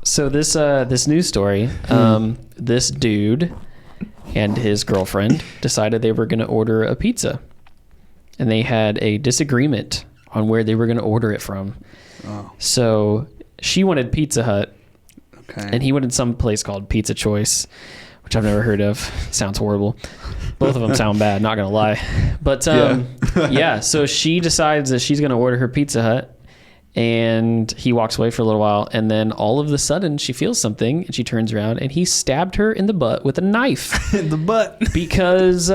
So this news story, this dude and his girlfriend decided they were going to order a pizza, and they had a disagreement on where they were going to order it from. Oh. So she wanted Pizza Hut, and he wanted some place called Pizza Choice, which I've never heard of. Sounds horrible. Both of them sound bad, not gonna lie. But so she decides that she's gonna order her Pizza Hut, and he walks away for a little while, and then all of a sudden she feels something, and she turns around, and he stabbed her in the butt with a knife. In the butt. Because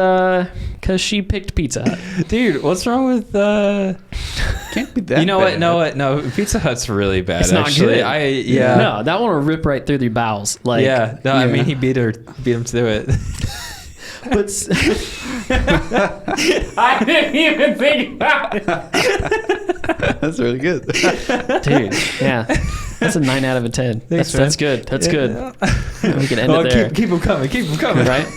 she picked Pizza Hut. Dude, what's wrong with Can't be that You know bad. No, Pizza Hut's really bad. It's not actually. good. No, that one will rip right through your bowels. Like, I mean, he beat him to it. But I didn't even think about it. That's really good. Dude, yeah. That's a 9 out of 10. That's good. That's good. We can end it there. Keep them coming. Right?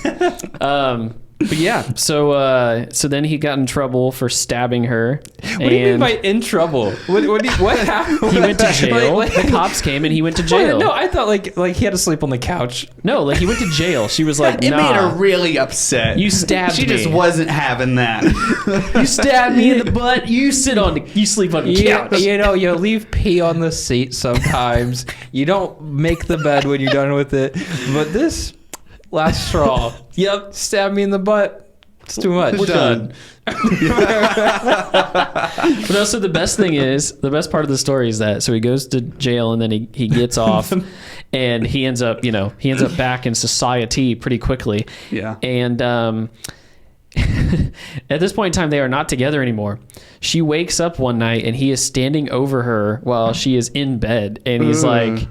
But yeah, so then he got in trouble for stabbing her. What do you mean by in trouble? What happened? He went to jail. The cops came and he went to jail. No, I thought like he had to sleep on the couch. No, like he went to jail. She was like, It nah. made her really upset. You stabbed me. She just wasn't having that. You stabbed me in the butt. You sleep on the couch. You leave pee on the seat sometimes. You don't make the bed when you're done with it. But this last straw. Yep, stab me in the butt. It's too much. We're done. But also the best part of the story is that, so he goes to jail and then he gets off and he ends up back in society pretty quickly. Yeah. And at this point in time, they are not together anymore. She wakes up one night and he is standing over her while she is in bed, and he's like,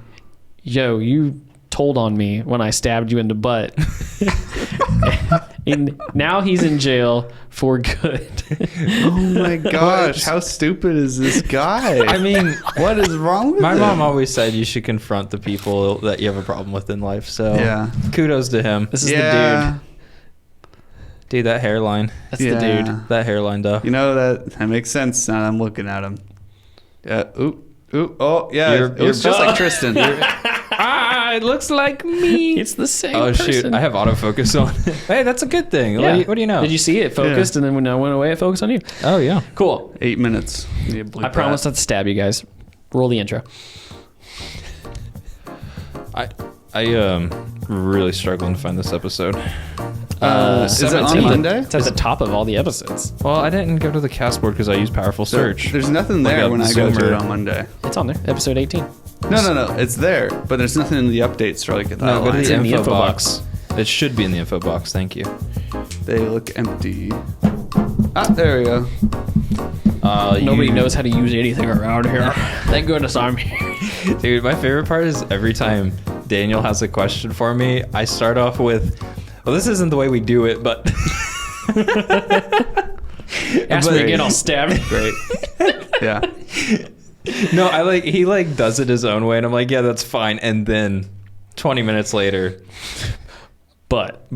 yo, you told on me when I stabbed you in the butt. And now he's in jail for good. Oh my gosh, how stupid is this guy? I mean, what is wrong with my him? mom always said you should confront the people that you have a problem with in life. So kudos to him. This is the dude. Dude, that hairline. That's the dude. That hairline, though. You know, that makes sense now I'm looking at him. Yeah. Ooh. Oh, yeah. You're just like Tristan. It looks like me. It's the same person. Shoot, I have autofocus on. Hey, that's a good thing. Yeah. What do you know? Did you see it focused and then when I went away, it focused on you? Oh, yeah. Cool. 8 minutes. I promise not to stab you guys. Roll the intro. I really struggling to find this episode. Is it on Monday? It's at the top of all the episodes. Well, I didn't go to the castboard because I use powerful search. There's nothing there when I go to it on Monday. It's on there. Episode 18. No. It's there, but there's nothing in the updates or like at the go to It's the in the info info box. It should be in the info box. Thank you. They look empty. Ah, there we go. Nobody knows how to use anything around here. Thank goodness I'm here. Dude, my favorite part is every time Daniel has a question for me, I start off with, well, this isn't the way we do it, but... Ask me again, I'll stab you. Great. Yeah. No, he does it his own way, and I'm like, yeah, that's fine. And then 20 minutes later, but.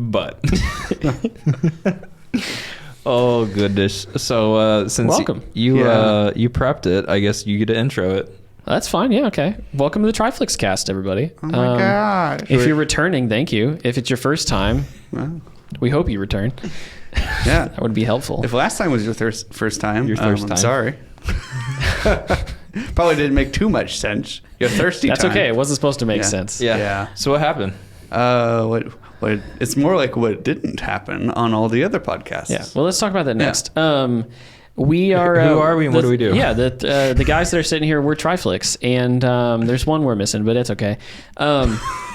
Oh goodness! So since welcome. You prepped it, I guess you get to intro it. That's fine. Yeah. Okay. Welcome to the TRIFLIX cast, everybody. Oh my gosh! If you're returning, thank you. If it's your first time, we hope you return. Yeah, that would be helpful. If last time was your first time, I'm sorry. Probably didn't make too much sense. You're thirsty. That's time. okay. It wasn't supposed to make sense. Yeah. So what happened? What? It's more like what didn't happen on all the other podcasts. Yeah. Well, let's talk about that next. We are. Who are we and what do we do? Yeah, the guys that are sitting here, we're TRIFLIX, and there's one we're missing, but it's okay.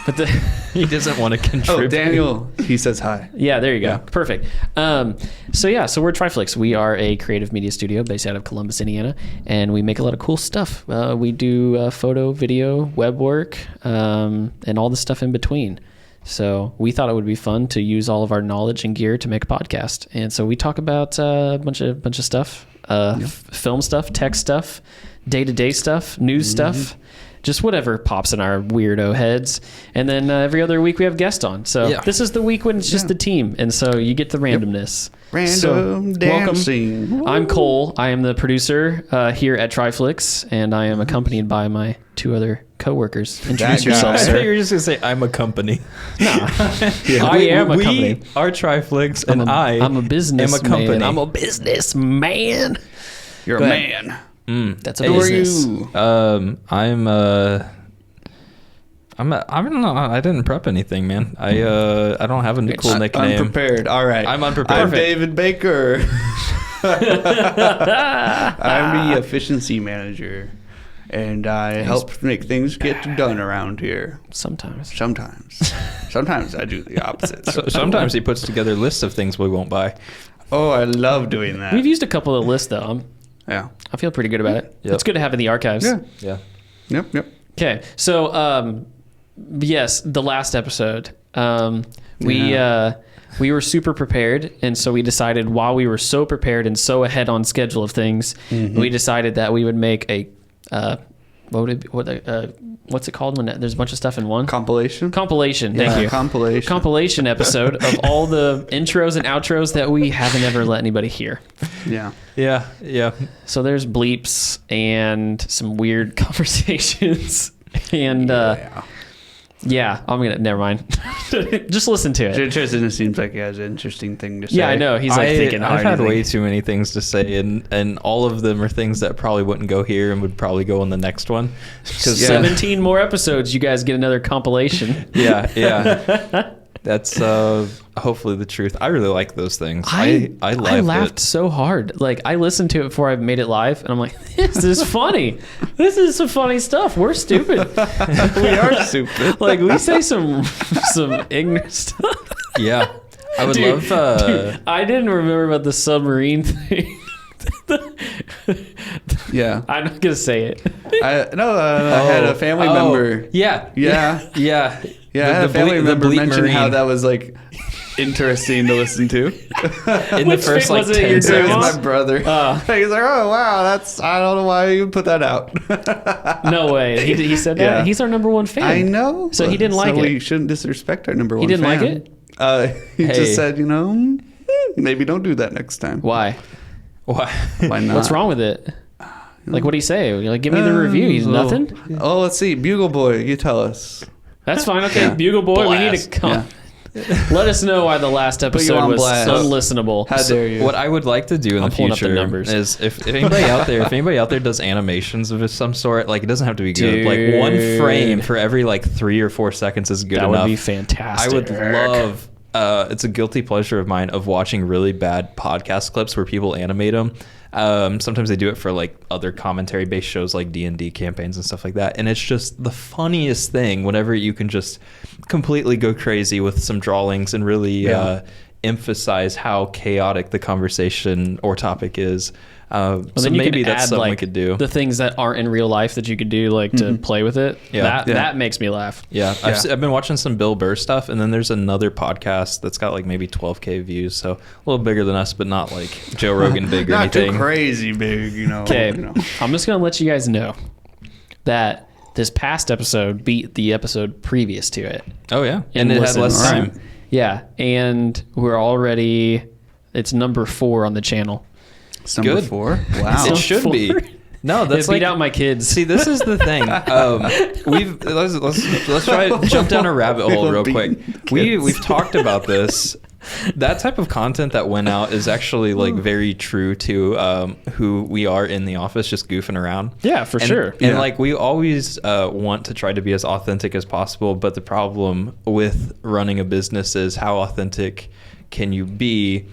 But he doesn't want to contribute. Oh, Daniel, he says hi. Yeah, there you go. Yeah. Perfect. So we're TRIFLIX. We are a creative media studio based out of Columbus, Indiana, and we make a lot of cool stuff. We do photo, video, web work, and all the stuff in between. So we thought it would be fun to use all of our knowledge and gear to make a podcast. And so we talk about a bunch of stuff, film stuff, tech stuff, day-to-day stuff, news stuff. just whatever pops in our weirdo heads. And then every other week we have guests on. So this is the week when it's just the team. And so you get the randomness. Random dancing. Welcome. I'm Cole. I am the producer here at TRIFLIX, and I am accompanied by my 2 other coworkers. Introduce yourself, I sir. thought you were just going to say, I'm a company. No. I am a company. We are TRIFLIX, and I'm a business am a company. man. I'm a businessman. You're a man. That's a Who are business. you? I don't know. I didn't prep anything, man. I don't have a cool nickname. Unprepared. All right. I'm unprepared. I'm David Baker. I'm the efficiency manager, and I help make things get done around here. Sometimes I do the opposite. Sometimes he puts together lists of things we won't buy. Oh, I love doing that. We've used a couple of lists, though. Yeah. I feel pretty good about it. Yep. It's good to have in the archives. Yeah. Yeah. Yep. Okay, so yes, the last episode, we were super prepared, and so we decided while we were so prepared and so ahead on schedule of things, we decided that we would make a what's it called when there's a bunch of stuff in one? Compilation. Thank you. Compilation episode of all the intros and outros that we haven't ever let anybody hear. Yeah. Yeah. So there's bleeps and some weird conversations and never mind. Just listen to it. Tristan seems like he has an interesting thing to say. Yeah, I know. He's like thinking I've hard. had way too many things to say, and all of them are things that probably wouldn't go here and would probably go on the next one. 'Cause 17 more episodes, you guys get another compilation. Yeah. That's hopefully the truth. I really like those things. I laughed so hard. Like, I listened to it before I made it live, and I'm like, this is funny. This is some funny stuff. We're stupid. We are stupid. Like, we say some ignorant stuff. Yeah. I would Dude, love... I didn't remember about the submarine thing. Yeah. I'm not going to say it. I had a family member. Yeah. Yeah. Yeah. Yeah, I had a family member mention Marine. how that was like interesting to listen to. In the Which first was it, 10 your It grandma? was my brother. He's like, oh wow, I don't know why you put that out. No way. He said that? Yeah. He's our number one fan. I know. So he didn't like it. We shouldn't disrespect our number one He didn't fan. like it? He Hey. just said, maybe don't do that next time. Why? Why? Why not? What's wrong with it? Like, what do you say? Like, give me the review. He's nothing? Oh, let's see. Bugle Boy, you tell us. That's fine. Okay, Yeah. Bugle Boy, we need Blast. to come. Let us know why the last you episode on was blast. unlistenable. How dare you? What I would like to do in I'm the pulling up the future numbers. is if anybody out there does animations of some sort, like it doesn't have to be good. Dude. Like one frame for every like 3 or 4 seconds is good That enough. would be fantastic. I would love. It's a guilty pleasure of mine of watching really bad podcast clips where people animate them. Sometimes they do it for like other commentary based shows like D&D campaigns and stuff like that, and it's just the funniest thing whenever you can just completely go crazy with some drawings and really emphasize how chaotic the conversation or topic is. So then you maybe can that's add, something we like, could do. the things that aren't in real life that you could do, like to play with it. Yeah. That makes me laugh. Yeah, I've been watching some Bill Burr stuff, and then there's another podcast that's got like maybe 12K views, so a little bigger than us, but not like Joe Rogan big or Not anything. too crazy big, Okay, I'm just going to let you guys know that this past episode beat the episode previous to it. Oh yeah, And and it had listen, less right. time. Yeah, and we're already, it's number 4 on the channel. It's number Good. 4. Wow. It should be. No, that's It beat like out my kids. See, this is the thing. Let's try to jump down a rabbit hole real quick. We've talked about this. That type of content that went out is actually like very true to who we are in the office, just goofing around. Yeah, for sure. And Yeah. like we always want to try to be as authentic as possible, but the problem with running a business is how authentic can you be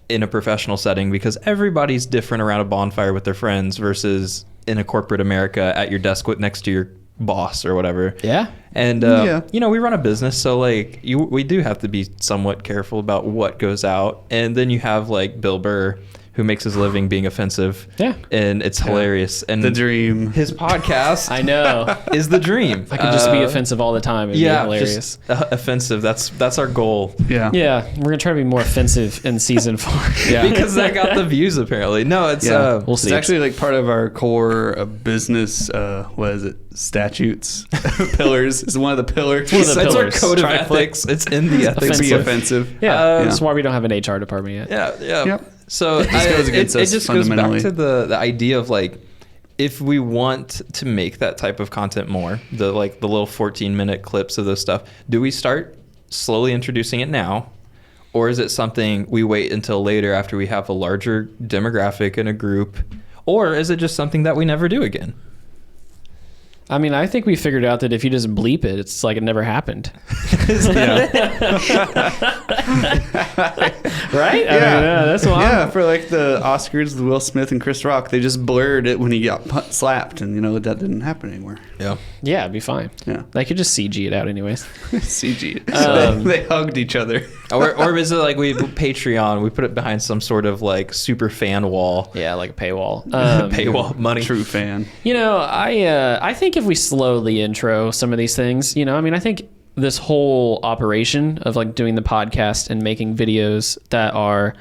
in a professional setting, because everybody's different around a bonfire with their friends versus in a corporate America at your desk next to your boss or whatever. Yeah. And Yeah. we run a business, so like we do have to be somewhat careful about what goes out. And then you have like Bill Burr, who makes his living being offensive. Yeah. And it's hilarious. And The dream. his podcast I know. is the dream. I could just be offensive all the time. It'd be hilarious. just offensive. That's our goal. Yeah. Yeah, we're going to try to be more offensive in season 4. Yeah. Because that got the views apparently. No, it's Yeah. We'll see. It's actually like part of our core business. What is it? statutes, pillars. Is one of the pillars. one of the That's our pillars. code of TRIFLIX. ethics. It's in the ethics. Be Offensive. offensive. Yeah, that's why we don't have an HR department yet. Yeah. Yep. So This goes against us it just goes back fundamentally. to the idea of like, if we want to make that type of content more, the little 14-minute clips of this stuff, do we start slowly introducing it now? Or is it something we wait until later after we have a larger demographic in a group? Or is it just something that we never do again? I mean, I think we figured out that if you just bleep it, it's like it never happened. Right? I mean, that's wild. Yeah, for like the Oscars, Will Smith and Chris Rock, they just blurred it when he got slapped, and that didn't happen anymore. Yeah. Yeah, it'd be fine. Yeah. They could just CG it out anyways. CG. They hugged each other. Or is it like we Patreon, we put it behind some sort of like super fan wall, Yeah, like a paywall. paywall money. True fan. I think if we slowly intro some of these things, I think this whole operation of like doing the podcast and making videos that are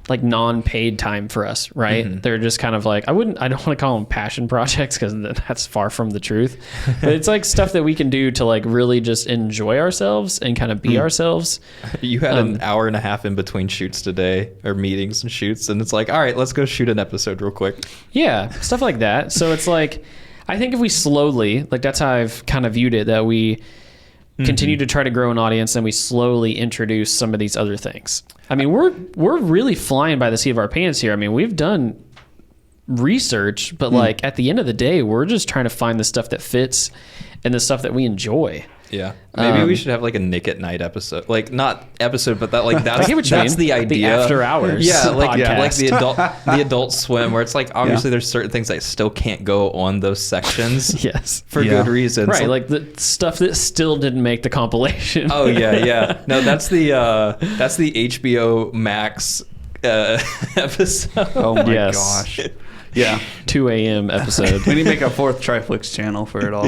like non-paid time for us, right? Mm-hmm. They're just kind of like, I don't want to call them passion projects because that's far from the truth, but it's like stuff that we can do to like really just enjoy ourselves and kind of be ourselves. You had an hour and a half in between shoots today, or meetings and shoots, and it's like, all right, let's go shoot an episode real quick. Yeah, stuff like that. So it's like, I think if we slowly, like that's how I've kind of viewed it, that we continue to try to grow an audience and we slowly introduce some of these other things. I mean, we're really flying by the seat of our pants here. I mean, we've done research, but like at the end of the day, we're just trying to find the stuff that fits and the stuff that we enjoy. Yeah, maybe we should have like a Nick at Night episode, like not episode, but that's I get what you that's mean. the Like the idea. after hours like podcast. the Adult Swim, where it's like obviously there's certain things that still can't go on those sections. Yes. For good reasons. Right, like the stuff that still didn't make the compilation. Oh yeah. No, that's the HBO Max episode. Oh my Yes. gosh. Yeah. 2 a.m. episode. We need to make a fourth TRIFLIX channel for it all.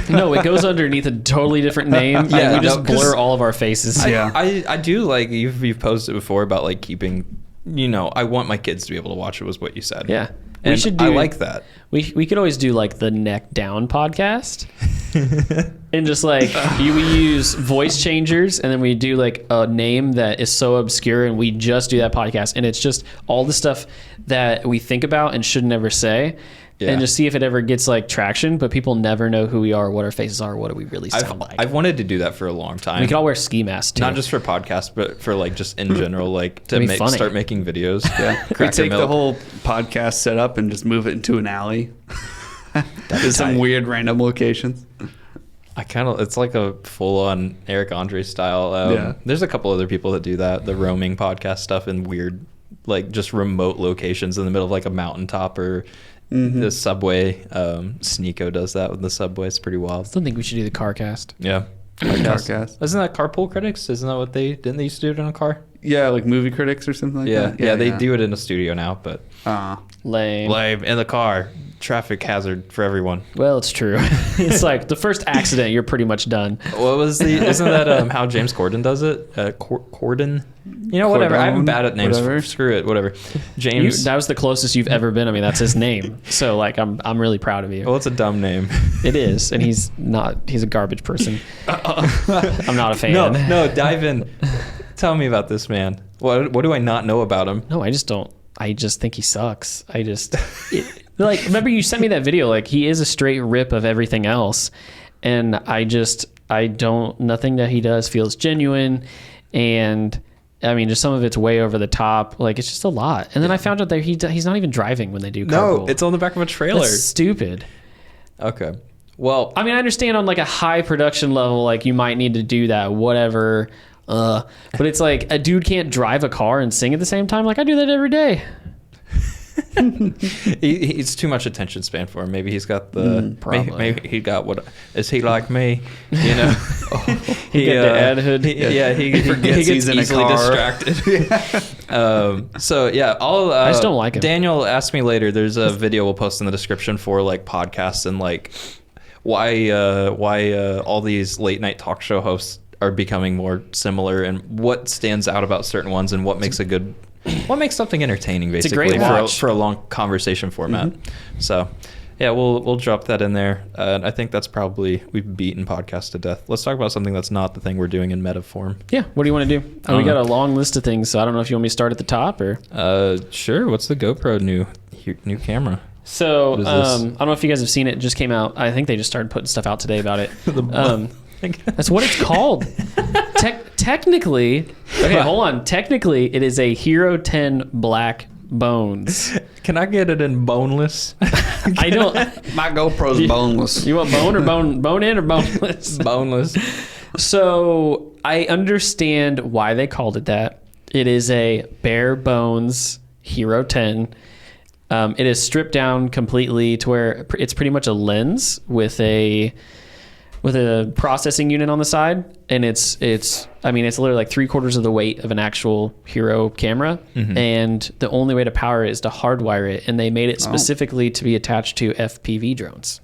No, it goes underneath a totally different name. Yeah, and we just no, 'cause blur all of our faces. Yeah. I do like you've posted before about like keeping, I want my kids to be able to watch it, was what you said. Yeah. And I like that. We could always do like the neck down podcast. And just like we use voice changers, and then we do like a name that is so obscure, and we just do that podcast, and it's just all the stuff that we think about and should never say. Yeah. And just see if it ever gets like traction, but people never know who we are, what our faces are, what do we really sound like. I've wanted to do that for a long time. We could all wear ski masks too. Not just for podcasts, but for like just in general, like to It'd be funny. start making videos. Yeah. We Cracker take the milk. whole podcast setup and just move it into an alley. There's some tight. weird random locations. It's like a full-on Eric Andre style. Yeah. There's a couple other people that do that, the roaming podcast stuff in weird, like just remote locations in the middle of like a mountaintop or the subway. Sneeko does that with the subway. It's pretty wild. I still think we should do the car cast. Yeah. Carcast. Isn't that Carpool Critics? Isn't that what didn't they used to do it in a car? Yeah, like movie critics or something like that. Yeah, they do it in a studio now, but Lame. live in the car. Traffic hazard for everyone. Well, it's true. It's like the first accident, you're pretty much done. What was isn't that how James Corden does it? Corden? Whatever. I'm bad at names. Whatever. Screw it. Whatever. James. That was the closest you've ever been. I mean, that's his name. So like, I'm really proud of you. Well, it's a dumb name. It is, and he's a garbage person. I'm not a fan. No, dive in. Tell me about this man. What do I not know about him? No, I just don't. I just think he sucks. Like, remember you sent me that video? Like, he is a straight rip of everything else, and nothing that he does feels genuine, and I mean, just some of it's way over the top. Like, it's just a lot. And then I found out that he's not even driving when they do carpool. No, it's on the back of a trailer. That's stupid. Okay. Well, I mean, I understand on like a high production level, like you might need to do that, whatever. But it's like a dude can't drive a car and sing at the same time. Like I do that every day. he's too much attention span for him. Maybe he's got the probably. maybe he got what is he like me? He got the ad hood. He forgets gets he's in a easily car. distracted. So yeah, I just don't like him. Daniel asked me later. There's a video we'll post in the description for like podcasts and like why all these late night talk show hosts are becoming more similar and what stands out about certain ones and what makes something entertaining basically great watch. for a long conversation format. So Yeah, we'll drop that in there. I think that's probably, we've beaten podcast to death. Let's talk about something that's not the thing we're doing in meta form. Yeah, what do you want to do? We got a long list of things, so I don't know if you want me to start at the top or. Sure. What's the GoPro new camera? So I don't know if you guys have seen it. It just came out. I think they just started putting stuff out today about it. That's what it's called. Technically, okay, hold on. Technically, it is a Hero 10 Black Bones. Can I get it in boneless? I don't. My GoPro's boneless. You want bone or bone in or boneless? Boneless. So I understand why they called it that. It is a bare bones Hero 10. It is stripped down completely to where it's pretty much a lens with a processing unit on the side, and it's literally like 3/4 of the weight of an actual Hero camera, and the only way to power it is to hardwire it, and they made it specifically to be attached to FPV drones.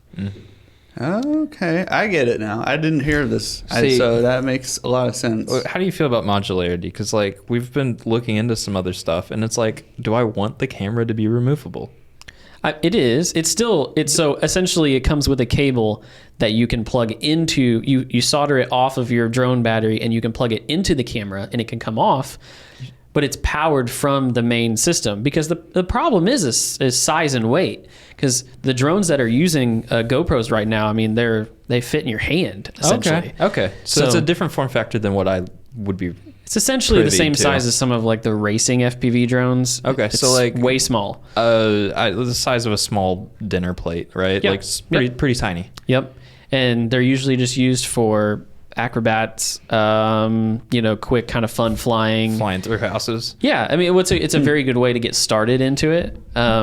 Okay, I get it now. I didn't hear this, so that makes a lot of sense. How do you feel about modularity? Because like we've been looking into some other stuff, and it's like, do I want the camera to be removable? It is. It's so essentially it comes with a cable that you can plug into. You solder it off of your drone battery, and you can plug it into the camera, and it can come off. But it's powered from the main system, because the problem is size and weight. Because the drones that are using GoPros right now, I mean, they fit in your hand essentially. Okay. So it's a different form factor than what I would be. It's essentially the same size as some of like the racing FPV drones. Okay, it's so like way small. The size of a small dinner plate, right? Yep. Like pretty tiny. Yep. And they're usually just used for acrobats, quick kind of fun flying through houses. Yeah, I mean, it's a very good way to get started into it,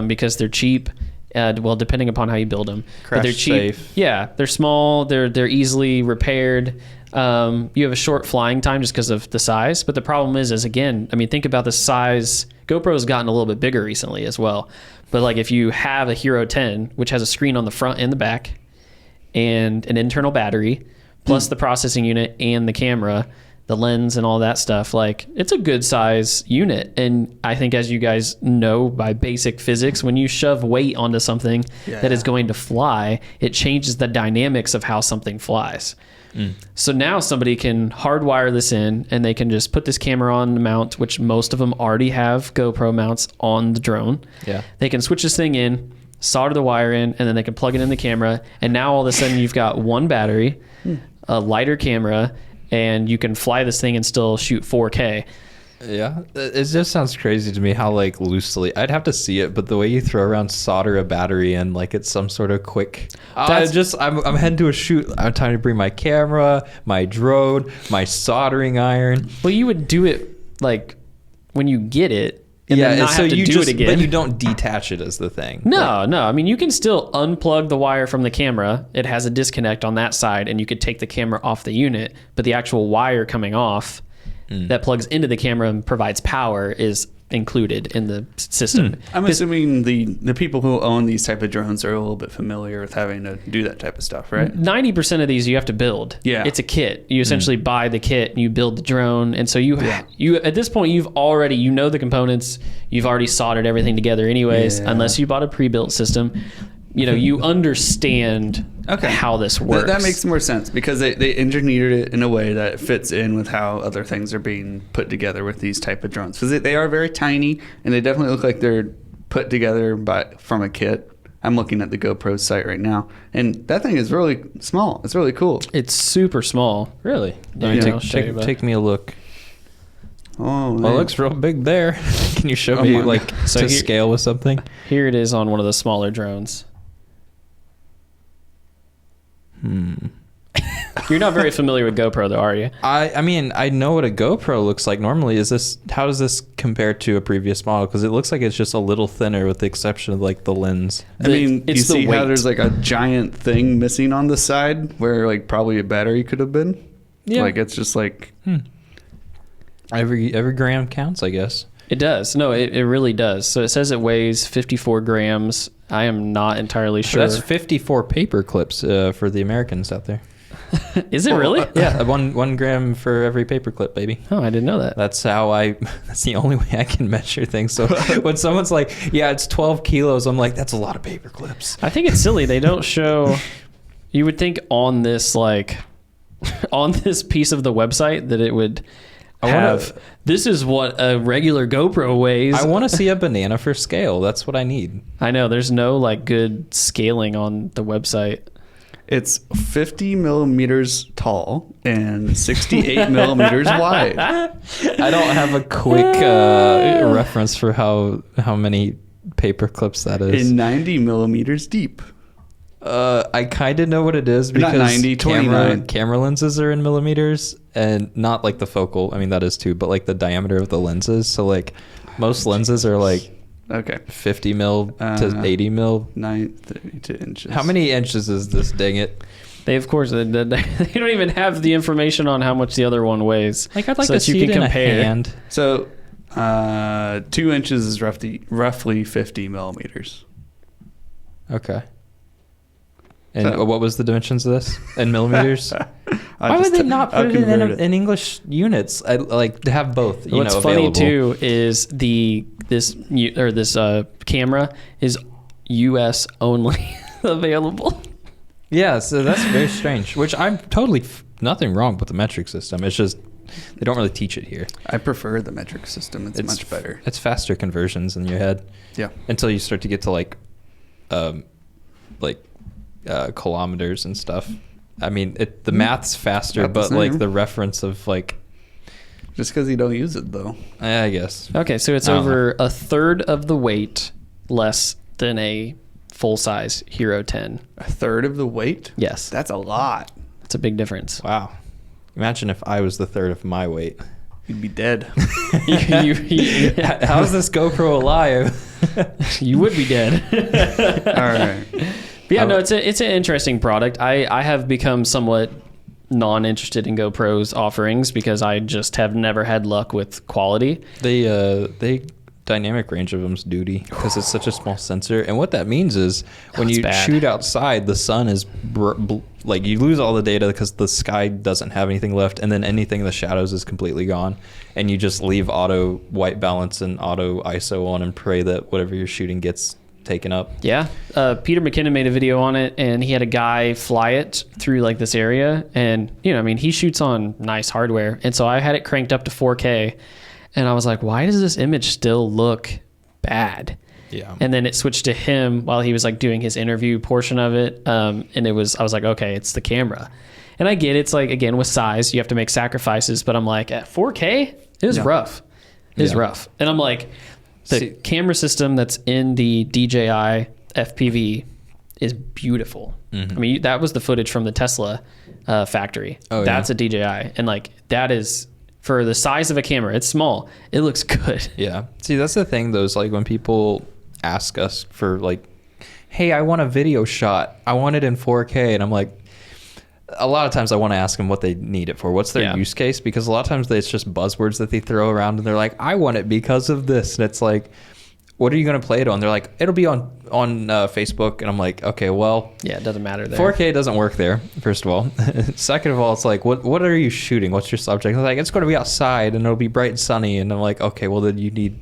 because they're cheap. Depending upon how you build them, but they're cheap. Safe. Yeah, they're small. They're easily repaired. You have a short flying time just because of the size. But the problem is again, I mean, think about the size. GoPro's gotten a little bit bigger recently as well. But like if you have a Hero 10, which has a screen on the front and the back, and an internal battery, plus the processing unit and the camera, the lens and all that stuff, like it's a good size unit. And I think, as you guys know by basic physics, when you shove weight onto something that is going to fly, it changes the dynamics of how something flies. So now somebody can hardwire this in, and they can just put this camera on the mount, which most of them already have GoPro mounts on the drone. Yeah. They can switch this thing in, solder the wire in, and then they can plug it in the camera. And now all of a sudden you've got one battery, a lighter camera, and you can fly this thing and still shoot 4K. Yeah, it just sounds crazy to me how like loosely, I'd have to see it, but the way you throw around solder a battery in like it's some sort of quick. I'm heading to a shoot. I'm time to bring my camera, my drone, my soldering iron. Well, you would do it like when you get it, and then not have to do it again. But you don't detach it as the thing. No. I mean, you can still unplug the wire from the camera. It has a disconnect on that side, and you could take the camera off the unit, but the actual wire coming off that plugs into the camera and provides power is included in the system. I'm assuming the people who own these type of drones are a little bit familiar with having to do that type of stuff, right? 90% of these you have to build. Yeah. It's a kit. You essentially buy the kit and you build the drone. And so you at this point, you've already, the components, you've already soldered everything together anyways, unless you bought a pre-built system. You understand how this works. That makes more sense, because they engineered it in a way that fits in with how other things are being put together with these type of drones. Because they are very tiny, and they definitely look like they're put together from a kit. I'm looking at the GoPro site right now, and that thing is really small. It's really cool. It's super small. Really? Take me a look. Oh, well, it looks real big there. Can you show me to scale with something? Here it is on one of the smaller drones. You're not very familiar with GoPro, though, are you? I mean, I know what a GoPro looks like normally. How does this compare to a previous model? Because it looks like it's just a little thinner, with the exception of like the lens. You see how there's like a giant thing missing on the side where like probably a battery could have been? Yeah. Like it's just like... Every gram counts, I guess. It does. No, it really does. So it says it weighs 54 grams. I am not entirely sure. That's 54 paper clips for the Americans out there. Is it really? Yeah, 1 gram for every paperclip, baby. Oh, I didn't know that. That's the only way I can measure things. So when someone's like, yeah, it's 12 kilos, I'm like, that's a lot of paper clips. I think it's silly. They don't show, you would think on this, like, on this piece of the website that it would have, this is what a regular GoPro weighs. I want to see a banana for scale. That's what I need. I know. There's no, like, good scaling on the website. It's 50 millimeters tall and 68 millimeters wide. I don't have a quick reference for how many paper clips that is. And 90 millimeters deep. I kind of know what it is because Not 90, 29. camera lenses are in millimeters, and not like the focal. I mean, that is too, but like the diameter of the lenses. So like most lenses are like Okay. 50 mil to 80 mil. 932 inches. How many inches is this? Dang it! They, of course, they don't even have the information on how much the other one weighs. Like I'd like so to that see it in a hand. So 2 inches is roughly 50 millimeters. Okay. And So- what was the dimensions of this in millimeters? I'll Why would just- they not I'll put it convert in English units? I like to have both. What's funny too is this camera is U.S. only available. Yeah, so that's very strange. Which I'm totally nothing wrong with the metric system. It's just they don't really teach it here. I prefer the metric system. It's much better. It's faster conversions in your head. Yeah. Until you start to get to like kilometers and stuff. I mean, the math's faster, About the but like same. the reference of like, Just because you don't use it, though. I guess. Okay, so it's I don't over a third of the weight less than a full-size Hero 10. A third of the weight? Yes, That's a lot. that's a big difference. Wow. Imagine if I was the third of my weight. You'd be dead. How's this GoPro alive? You would be dead. All right. But yeah, no, it's an interesting product. I have become somewhat non-interested in GoPro's offerings because I just have never had luck with quality. They dynamic range of them's duty because it's such a small sensor, and what that means is when it's you bad. shoot outside, the sun is like you lose all the data because the sky doesn't have anything left, and then anything in the shadows is completely gone, and you just leave auto white balance and auto ISO on and pray that whatever you're shooting gets taken up. Yeah. Peter McKinnon made a video on it, and he had a guy fly it through like this area, and he shoots on nice hardware, and so I had it cranked up to 4K, and I was like, why does this image still look bad? Yeah. And then it switched to him while he was like doing his interview portion of it, and I was like, okay, it's the camera, and I get it's like, again, with size you have to make sacrifices, but I'm like, at 4K it was rough. It was rough, and I'm like, the camera system that's in the DJI FPV is beautiful. Mm-hmm. I mean, that was the footage from the Tesla factory. Oh, that's a DJI. And like, that is, for the size of a camera, it's small. It looks good. Yeah. See, that's the thing though, is like when people ask us for like, hey, I want a video shot. I want it in 4K. And I'm like, a lot of times I want to ask them what they need it for. What's their use case? Because a lot of times it's just buzzwords that they throw around and they're like, I want it because of this. And it's like, what are you going to play it on? They're like, it'll be on Facebook. And I'm like, okay, well, Yeah, it doesn't matter there. 4K doesn't work there, first of all. Second of all, it's like, what are you shooting? What's your subject? I'm like, it's going to be outside and it'll be bright and sunny. And I'm like, okay, well then you need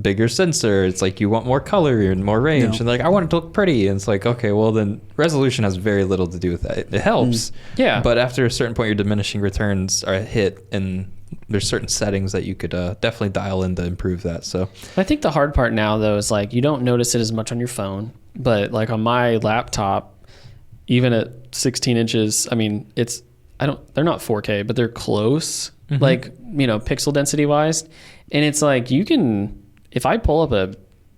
bigger sensor. It's like you want more color and more range. And like, I want it to look pretty. And it's like, okay, well then resolution has very little to do with that. It helps. Yeah. But after a certain point, your diminishing returns are hit, and there's certain settings that you could definitely dial in to improve that. So I think the hard part now though is like, you don't notice it as much on your phone, but like on my laptop, even at 16 inches, I mean, they're not 4K, but they're close, like, pixel density wise. And it's like, if I pull up a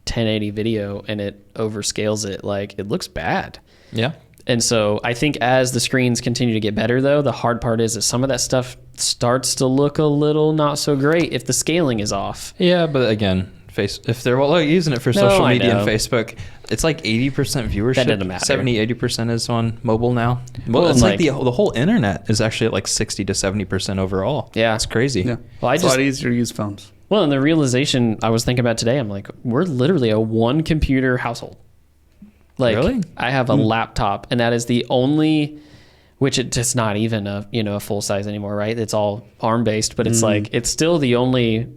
1080 video and it overscales it, like, it looks bad. yeah. And so I think as the screens continue to get better though, the hard part is that some of that stuff starts to look a little not so great if the scaling is off. Yeah, but again, if they're using it for No, social I media and know. Facebook, it's like 80% viewership. That doesn't matter. 70-80% is on mobile now. Well, Well, it's like like- the whole internet is actually at like 60 to 70% overall. Yeah. It's crazy. Yeah. Well, It's a lot easier to use phones. Well, and the realization I was thinking about today, I'm like, we're literally a one computer household. Like, Really? I have a laptop, and that is the only which it's just not even a full size anymore, right? It's all ARM based, but it's like it's still the only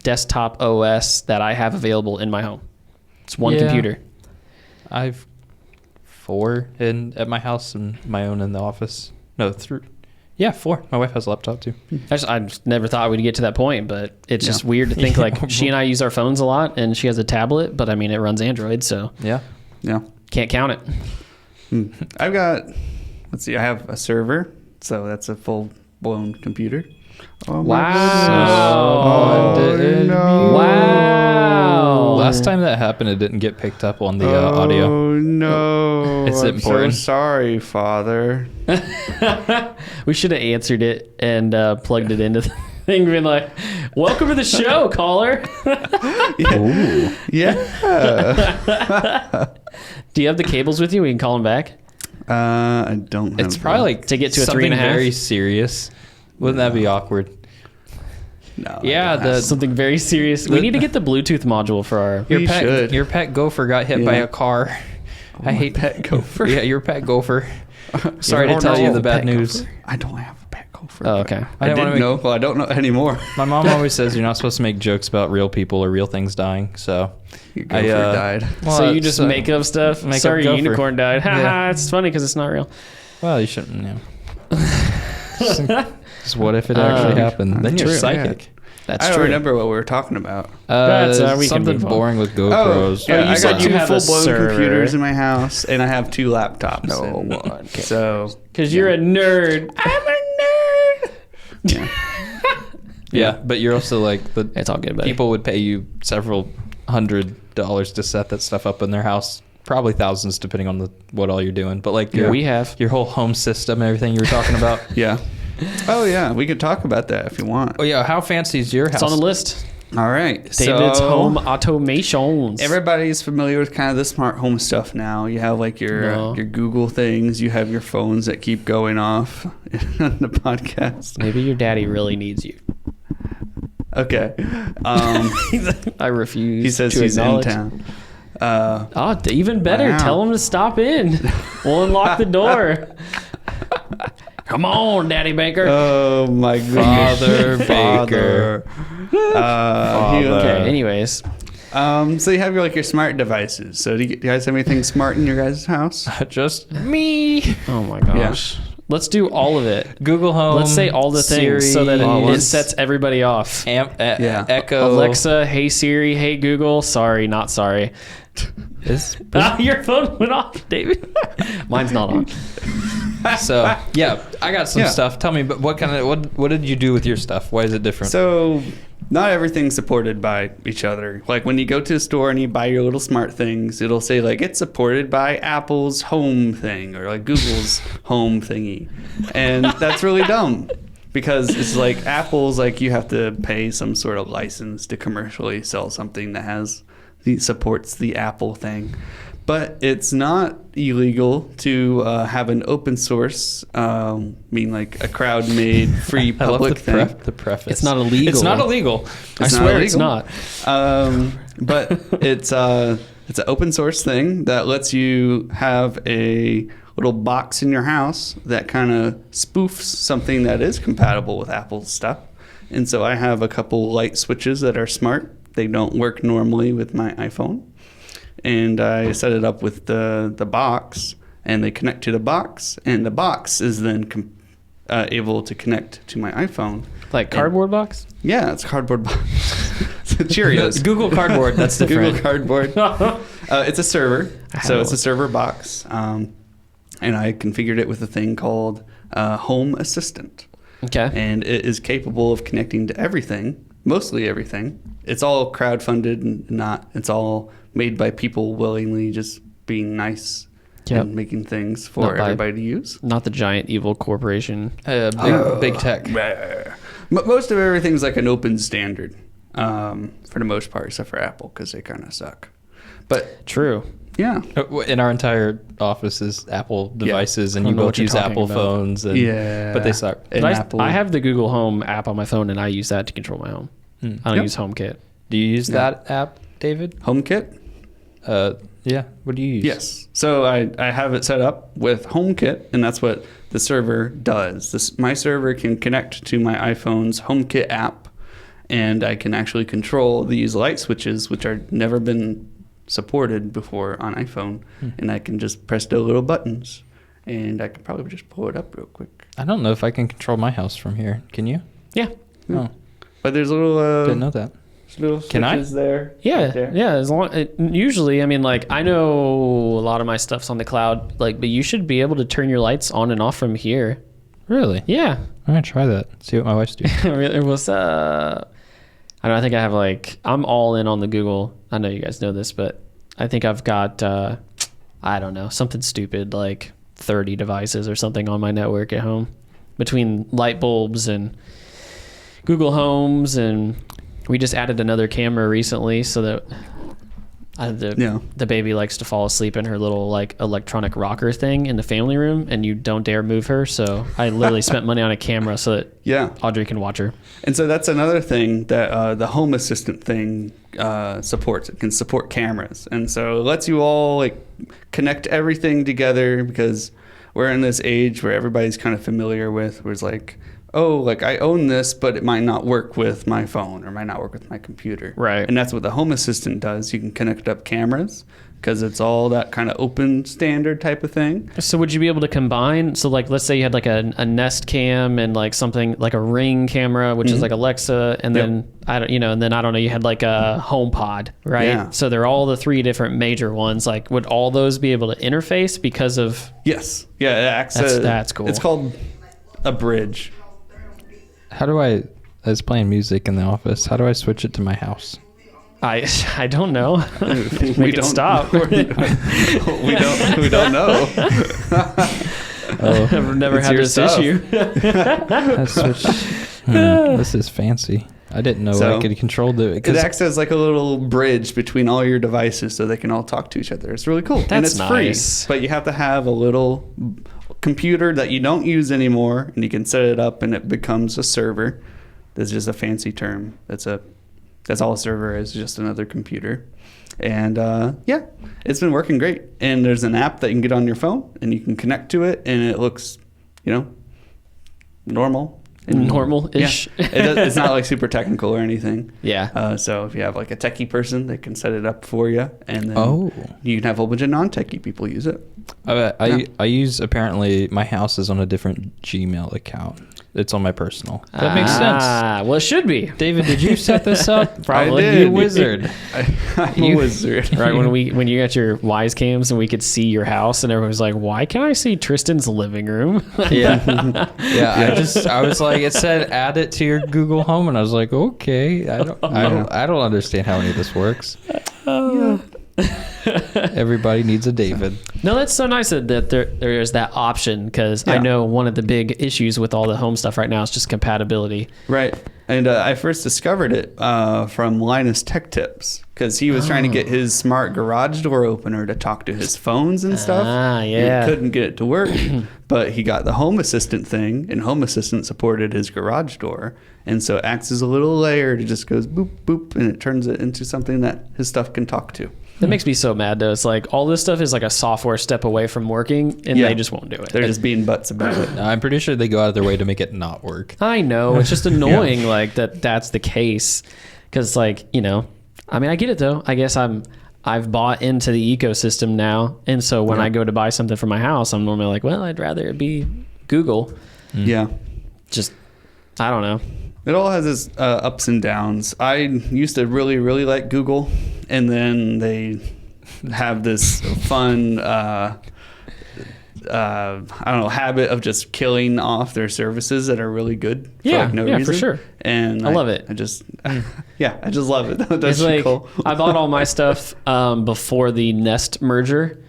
desktop OS that I have available in my home. It's one computer. I've 4 at my house and my own in the office. No, 3. Yeah, 4. My wife has a laptop too. I just never thought we'd get to that point, but it's just weird to think like she and I use our phones a lot, and she has a tablet, but I mean it runs Android, so Yeah. can't count it. I've got, let's see, I have a server, so that's a full-blown computer. Oh, Wow. no. Wow. Last time that happened, it didn't get picked up on the audio. Oh, no. Is it important? So sorry, Father. We should have answered it and plugged it into the thing, being like, welcome to the show, caller. Yeah. Do you have the cables with you? We can call him back. I don't have It's probably like To get to a something 3.5? very serious. Wouldn't that be awkward? No. Yeah, the Something very serious. We need to get the Bluetooth module for our... We should. your pet gopher got hit by a car. I hate pet gopher. Yeah, your pet gopher. Sorry to Oh, tell no, you the bad pet news. gopher. I don't have a pet gopher. Oh, okay. I didn't wanna didn't know. Well, I don't know anymore. My mom always says you're not supposed to make jokes about real people or real things dying. So Your gopher died. well, So you just make up stuff? make up Sorry, gopher. unicorn died. Haha, Yeah. it's funny because it's not real. Well, you shouldn't. Just what if it actually happened? Then you're true, psychic. That's I don't true. remember what we were talking about. That's, we can something move on. boring with Oh, GoPros. yeah, you I said got you two have a full-blown server. computers in my house, and I have 2 laptops. No and one cares. So, Because you're a nerd. I'm a nerd. yeah. Yeah, but you're also like the It's all good, buddy. people would pay you several $100s to set that stuff up in their house. Probably thousands, depending on what all you're doing. But like We have. your whole home system and everything you were talking about. Yeah. Oh, yeah. We could talk about that if you want. Oh yeah, how fancy is your house? It's on the list. All right. David's so home automations. Everybody's familiar with kind of the smart home stuff now. You have like your Google things. You have your phones that keep going off on the podcast. Maybe your daddy really needs you. Okay. I refuse. He says to he's in acknowledge. town. Even better. Wow. Tell him to stop in. We'll unlock the door. Come on, Daddy Baker. Oh my goodness. Father Baker. Okay. Anyways, So you have your smart devices. So do you guys have anything smart in your guys' house? Just me. oh my gosh, let's do all of it. Google Home. Let's say all the things Siri, so that it once. sets everybody off. Yeah. Echo. Alexa, hey Siri, hey Google. Sorry, not sorry. Your phone went off, David. Mine's not on. So yeah, I got some Yeah. stuff. Tell me, but what did you do with your stuff? Why is it different? So not everything's supported by each other. Like when you go to a store and you buy your little smart things, it'll say like it's supported by Apple's home thing or like Google's home thingy. And that's really dumb because it's like Apple's like you have to pay some sort of license to commercially sell something that supports the Apple thing. But it's not illegal to have an open source, like a crowd-made free I love public thing. the preface. It's not illegal. It's not illegal. I It's not swear it's illegal. not. But it's an open source thing that lets you have a little box in your house that kind of spoofs something that is compatible with Apple's stuff. And so I have a couple light switches that are smart. They don't work normally with my iPhone. And I set it up with the box, and they connect to the box, and the box is then able to connect to my iPhone. Like cardboard box? Yeah, it's a cardboard box. It's Cheerios. Google Cardboard. That's different. Google Cardboard. It's a server, so it's a server box, and I configured it with a thing called Home Assistant, Okay. and it is capable of connecting to everything, mostly everything. It's all crowdfunded and not. It's all made by people willingly just being nice Yep. and making things Not for by- everybody to use. Not the giant evil corporation. Big tech. Most of everything's like an open standard for the most part, except for Apple because they kind of suck. But True. yeah, In our entire office is Apple devices, and I you don't know both what you're use talking Apple about. phones. And, yeah, but they suck. And But Apple, I have the Google Home app on my phone, and I use that to control my home. I don't Yep. use HomeKit. Do you use that app, David? HomeKit. Yeah. What do you use? Yes. So I have it set up with HomeKit, and that's what the server does. My server can connect to my iPhone's HomeKit app, and I can actually control these light switches, which are never been supported before on iPhone. And I can just press the little buttons, and I can probably just pull it up real quick. I don't know if I can control my house from here. Can you? Yeah. Oh, But there's little didn't know that. little Can I? switches there. Yeah, right there. yeah. As long usually, I mean, like I know a lot of my stuff's on the cloud, like, but you should be able to turn your lights on and off from here. Really? Yeah. I'm gonna try that. See what my wife's doing. It was. I don't know. I think I have like I'm all in on the Google. I know you guys know this, but I think I've got I don't know, something stupid like 30 devices or something on my network at home, between light bulbs and Google Homes, and we just added another camera recently so that the baby likes to fall asleep in her little like electronic rocker thing in the family room, and you don't dare move her. So I literally spent money on a camera so that Audrey can watch her. And so that's another thing that the Home Assistant thing supports. It can support cameras, and so it lets you all like connect everything together, because we're in this age where everybody's kind of familiar with where it's like, oh, like I own this, but it might not work with my phone or might not work with my computer. Right. And that's what the Home Assistant does. You can connect up cameras because it's all that kind of open standard type of thing. So would you be able to combine? So like, let's say you had like a Nest Cam and like something like a Ring camera, which is like Alexa, and then I don't know, you had like a HomePod, right? Yeah. So they're all the three different major ones. Like, would all those be able to interface because of? Yes. Yeah. It acts That's cool. It's called a bridge. How do I was playing music in the office? How do I switch it to my house? I don't know. We don't stop. we don't know. I've never It's had your this stuff. issue. I switch. This is fancy. I didn't know So, I could control the. It acts as like a little bridge between all your devices so they can all talk to each other. It's really cool. And That's it's nice. free. But you have to have a little computer that you don't use anymore, and you can set it up and it becomes a server. That's just a fancy term. That's all a server is, just another computer. And it's been working great. And there's an app that you can get on your phone, and you can connect to it, and it looks, normal. Normal-ish. Yeah. It's not like super technical or anything. Yeah. So if you have like a techie person, they can set it up for you, and then you can have a whole bunch of non-techie people use it. I use, apparently my house is on a different Gmail account. It's on my personal. That makes sense. Well, it should be. David, did you set this up? Probably. I did. You wizard. I'm a wizard. Right, when you got your Wise cams and we could see your house, and everyone was like, "Why can't I see Tristan's living room?" Yeah. I was like, it said add it to your Google Home, and I was like, okay. I don't understand how any of this works. Everybody needs a David. No, that's so nice that there is that option, because I know one of the big issues with all the home stuff right now is just compatibility. Right. And I first discovered it from Linus Tech Tips, because he was trying to get his smart garage door opener to talk to his phones and stuff. Yeah. He couldn't get it to work, but he got the Home Assistant thing, and Home Assistant supported his garage door. And so it acts as a little layer. It just goes boop, boop, and it turns it into something that his stuff can talk to. That makes me so mad, though. It's like all this stuff is like a software step away from working, and they just won't do it. They're just being butts about it. I'm pretty sure they go out of their way to make it not work. I know. It's just annoying like that's the case. Because like, I mean, I get it, though. I guess I've bought into the ecosystem now. And so when I go to buy something for my house, I'm normally like, well, I'd rather it be Google. Yeah. Just, I don't know. It all has its ups and downs. I used to really, really like Google, and then they have this fun, habit of just killing off their services that are really good for no reason. For sure. And I love it. I just love it. That's It's like, cool. I bought all my stuff before the Nest merger.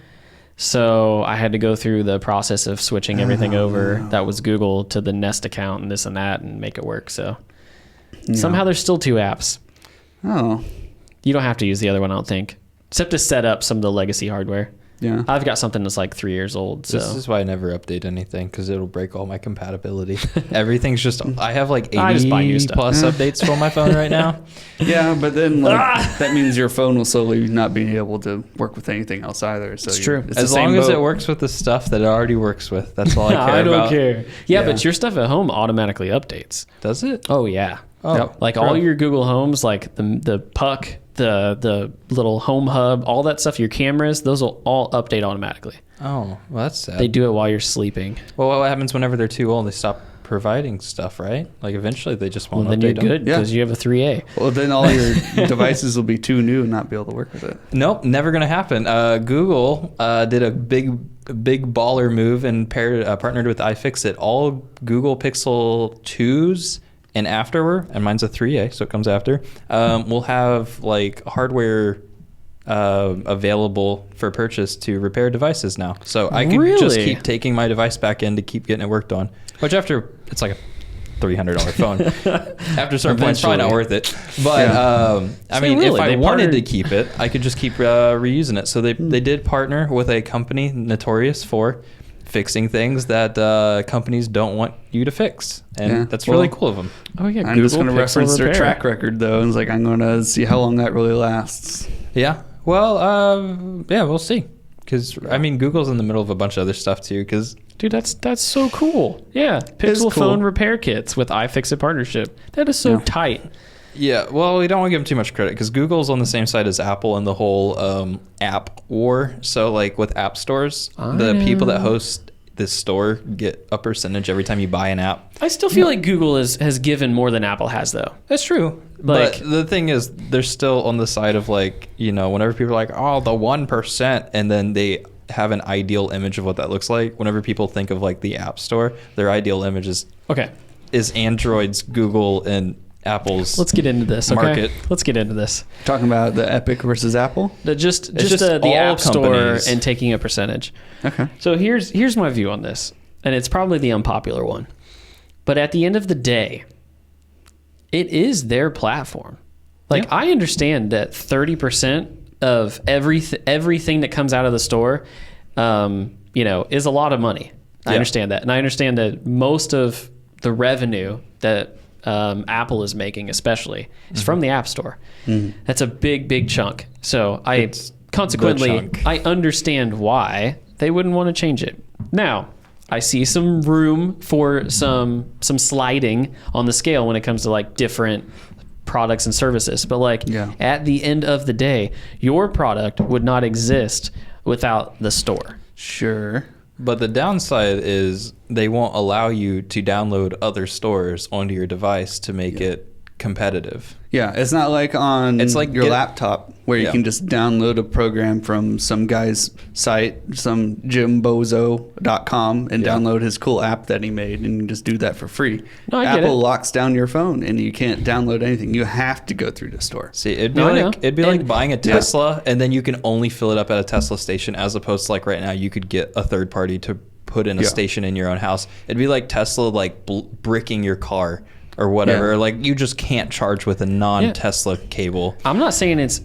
So I had to go through the process of switching everything over that was Google to the Nest account and this and that and make it work. So somehow there's still two apps. Oh. You don't have to use the other one, I don't think, except to set up some of the legacy hardware. Yeah. I've got something that's like 3 years old. So This is why I never update anything, because it'll break all my compatibility. Everything's just, I have like I just buy new 80 stuff. plus updates on my phone right now. Yeah, but then that means your phone will slowly not be able to work with anything else either. So It's true. It's the As same long as boat. it works with the stuff that it already works with. That's all I care I don't about. care. Yeah, Yeah. but your stuff at home automatically updates. Does it? Oh yeah. Oh, Yep. Like bro. all your Google Homes, like the puck, the little home hub, all that stuff, your cameras, those will all update automatically. Oh, well, that's sad. They do it while you're sleeping. Well, what happens whenever they're too old? They stop providing stuff, right? Like eventually they just won't Well, then update you're them. good Yeah. because you have a 3A. Well, then all your devices will be too new and not be able to work with it. Nope, never gonna happen. Google did a big baller move and partnered with iFixit. All Google Pixel 2s and after, and mine's a 3A, so it comes after, will have like hardware available for purchase to repair devices now. So I could just Really? keep taking my device back in to keep getting it worked on. Which after, it's like a $300 phone. After a certain point, it's probably not worth it. But I So mean, really, if I they wanted to partnered- keep it, I could just keep reusing it. So they did partner with a company notorious for fixing things that companies don't want you to fix, and Yeah. that's Well, really cool of them. Oh yeah, I'm just going to Pixel reference their Repair. track record, though. And it's like, I'm going to see how long that really lasts. Yeah. Well, yeah, we'll see. Because I mean, Google's in the middle of a bunch of other stuff too. Because Dude, that's so cool. Yeah, is Pixel cool. phone repair kits with iFixit partnership. That is so Yeah. tight. yeah, well, we don't want to give them too much credit because Google's on the same side as Apple in the whole app war. So like with app stores, the people that host this store get a percentage every time you buy an app. I still feel like Google has given more than Apple has, though. That's true. Like- But the thing is, they're still on the side of like, you know, whenever people are like, oh, the 1%, and then they have an ideal image of what that looks like. Whenever people think of like the App Store, their ideal image Okay, is Android's, Google, and Apple's. let's get into this. Okay, Market. let's get into this. Talking about the Epic versus Apple. Just just the all App Store companies. and taking a percentage. Okay. So here's my view on this, and it's probably the unpopular one. But at the end of the day, it is their platform. Like Yeah. I understand that 30% of everything that comes out of the store, is a lot of money. I Yeah. understand that, and I understand that most of the revenue that Apple is making, especially, is from the App Store. That's a big chunk. So It's consequently, the chunk. I understand why they wouldn't want to change it. Now, I see some room for some sliding on the scale when it comes to like different products and services. But like Yeah. at the end of the day, your product would not exist without the store. Sure. But the downside is they won't allow you to download other stores onto your device to make it competitive. Yeah, it's not like on It's like your get- laptop where you Yeah. can just download a program from some guy's site, some jimbozo.com, and Yeah. download his cool app that he made and you can just do that for free. No, I get Apple it. locks down your phone and you can't download anything. You have to go through the store. See, it'd be No, I know. like like And- buying a Tesla, and then you can only fill it up at a Tesla station, as opposed to like right now you could get a third party to put in a Yeah. station in your own house. It'd be like Tesla like bricking your car or whatever. Yeah. Like you just can't charge with a non-Tesla cable. I'm not saying it's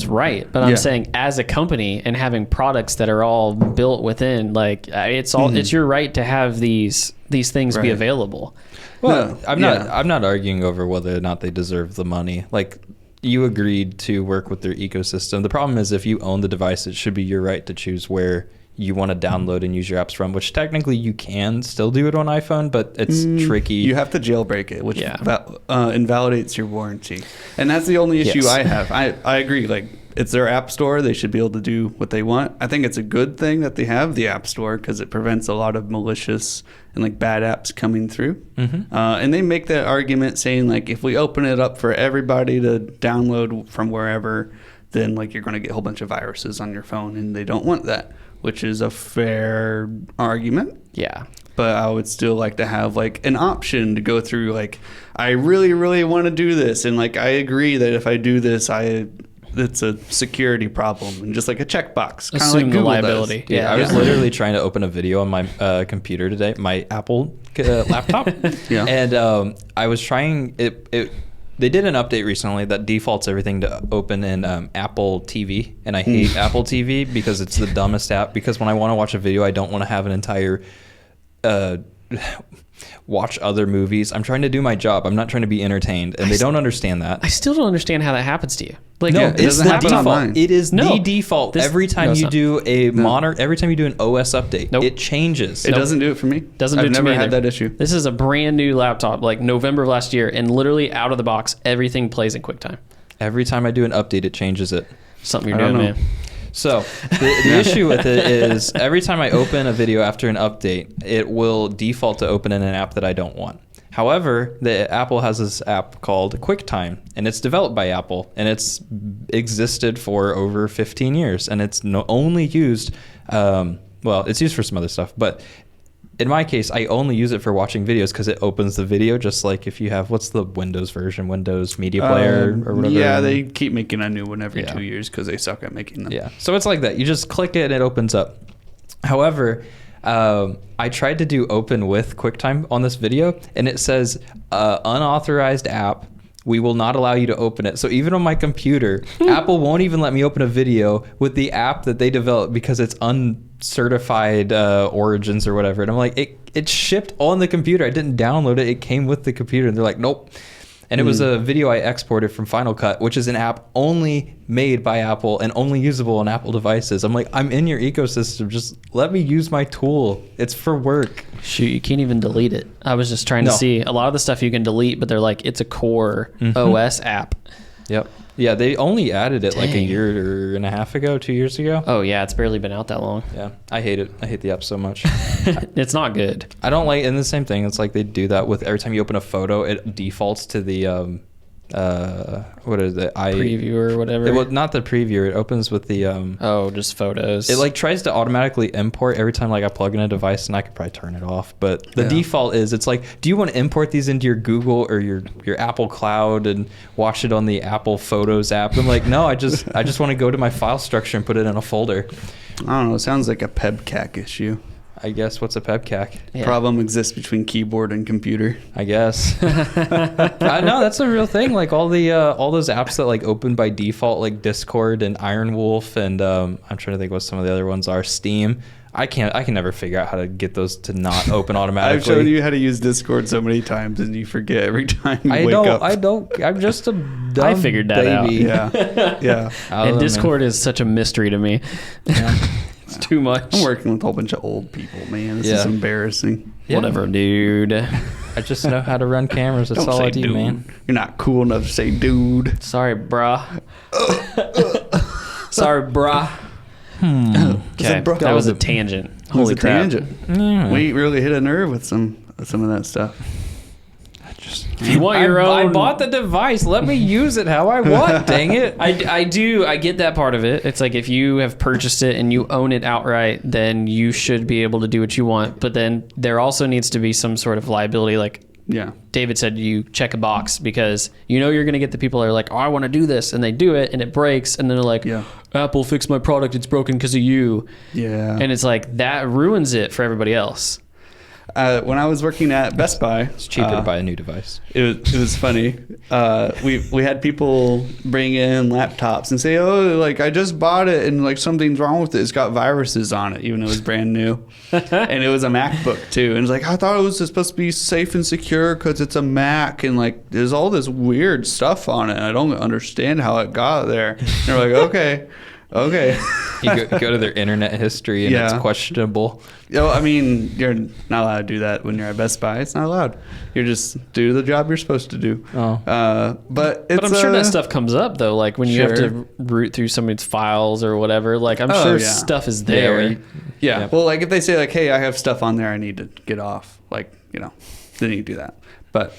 right, but I'm Yeah. saying as a company and having products that are all built within, like it's your right to have these things be Right. available. Well, No, I'm yeah. not arguing over whether or not they deserve the money. Like you agreed to work with their ecosystem. The problem is if you own the device, it should be your right to choose where you want to download and use your apps from, which technically you can still do it on iPhone, but it's tricky. You have to jailbreak it, which Yeah. invalidates your warranty. And that's the only issue Yes. I have. I agree. Like, it's their app store. They should be able to do what they want. I think it's a good thing that they have the app store because it prevents a lot of malicious and like bad apps coming through. And they make that argument saying like, if we open it up for everybody to download from wherever, then like you're going to get a whole bunch of viruses on your phone, and they don't want that, which is a fair argument. Yeah. But I would still like to have like an option to go through. Like, I really want to do this, and like I agree that if I do this, it's a security problem, and just like a checkbox, kind of Assume like the Google liability. does. Yeah. I was literally trying to open a video on my computer today, my Apple laptop. Yeah. And I was trying it. They did an update recently that defaults everything to open in Apple TV, and I hate Apple TV because it's the dumbest app. Because when I want to watch a video, I don't want to have an entire watch other movies. I'm trying to do my job. I'm not trying to be entertained, and they don't understand that. I still don't understand how that happens to you. Like, No, it it's doesn't the happen default. online. It is No. the default. This- every time no, it's you not. do a every time you do an OS update, Nope. it changes. It doesn't do it for me. Doesn't do I've it to never me had either. that issue. This is a brand new laptop, like November of last year, and literally out of the box, everything plays in QuickTime. Every time I do an update, it changes it. Something you're I don't doing, know. man. So the issue with it is every time I open a video after an update, it will default to open in an app that I don't want. However, Apple has this app called QuickTime, and it's developed by Apple, and it's existed for over 15 years, and it's only used, it's used for some other stuff, but in my case, I only use it for watching videos because it opens the video just like if you have, what's the Windows version, Windows Media Player or whatever. Yeah, they keep making a new one every Yeah. 2 years because they suck at making them. Yeah, so it's like that. You just click it and it opens up. However, I tried to do open with QuickTime on this video, and it says unauthorized app. We will not allow you to open it. So even on my computer, Apple won't even let me open a video with the app that they developed because it's uncertified origins or whatever. And I'm like, it shipped on the computer. I didn't download it. It came with the computer. And they're like, nope. And it was a video I exported from Final Cut, which is an app only made by Apple and only usable on Apple devices. I'm like, I'm in your ecosystem. Just let me use my tool. It's for work. Shoot, you can't even delete it. I was just trying to No. see a lot of the stuff you can delete, but they're like, it's a core OS app. Yep. Yeah, they only added it like a Dang. year and a half ago, 2 years ago. Oh yeah, it's barely been out that long. Yeah, I hate it. I hate the app so much. It's not good. I don't like, and the same thing. It's like they do that with every time you open a photo, it defaults to the what is it? Preview or whatever. Well, not the preview. It opens with the Oh, just photos. It like tries to automatically import every time like I plug in a device, and I could probably turn it off. But the Yeah. default is it's like, do you want to import these into your Google or your Apple Cloud and watch it on the Apple Photos app? I'm like, no, I just want to go to my file structure and put it in a folder. I don't know. It sounds like a PEBCAC issue. I guess what's a PEBCAC? Yeah. Problem exists between keyboard and computer. I guess. I know that's a real thing. Like all those apps that like open by default, like Discord and Iron Wolf, and I'm trying to think what some of the other ones are. Steam. I can never figure out how to get those to not open automatically. I've shown you how to use Discord so many times, and you forget every time you wake up. I don't. I'm just a dumb I figured that out. baby. Yeah, yeah. I don't And know, Discord is such a mystery to me. man. It's too much. I'm working with a whole bunch of old people, man. This is Yeah. embarrassing. Yeah. Whatever, dude. I just know how to run cameras. That's Don't all say I do, dude. man. You're not cool enough to say dude. Sorry, brah. Sorry, brah. Okay, brah. that was a tangent. It was Holy a crap. tangent. Yeah. We really hit a nerve with some of that stuff. If you want your I own... bought the device. Let me use it how I want. Dang it. I get that part of it. It's like if you have purchased it and you own it outright, then you should be able to do what you want. But then there also needs to be some sort of liability. Like Yeah. David said, you check a box because you know you're going to get the people that are like, oh, I want to do this. And they do it and it breaks. And then they're like, Yeah. Apple, fix my product. It's broken because of you. Yeah. And it's like that ruins it for everybody else. When I was working at Best Buy, It's cheaper to buy a new device. it was funny. We had people bring in laptops and say, "Oh, like I just bought it and like something's wrong with it. It's got viruses on it, even though it was brand new." And it was a MacBook too. And it's like I thought it was supposed to be safe and secure because it's a Mac, and like there's all this weird stuff on it. And I don't understand how it got there. And they're like, "Okay." Okay. You go to their internet history and Yeah. it's questionable. I mean, you're not allowed to do that when you're at Best Buy. It's not allowed. You're just do the job you're supposed to do. Oh. But it's, But I'm sure that stuff comes up though, like when you have Sure. to root through somebody's files or whatever. Like I'm Oh, sure yeah. stuff is there. where you- Yeah. Yep. Well, like if they say like, "Hey, I have stuff on there I need to get off," like then you do that. But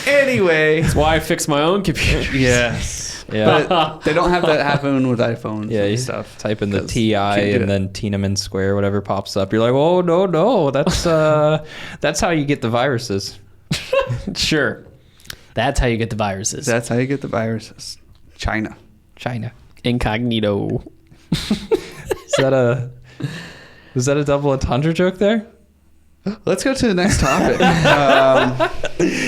anyway, That's why I fix my own computer. yes. Yeah. But they don't have that happen with iPhones. Yeah, and you stuff. type in the 'Cause TI can't do and it. then Tiananmen Square, whatever pops up. You're like, oh no, that's how you get the viruses. Sure. That's how you get the viruses. That's how you get the viruses. China. China. Incognito. Was that a double entendre joke there? Let's go to the next topic.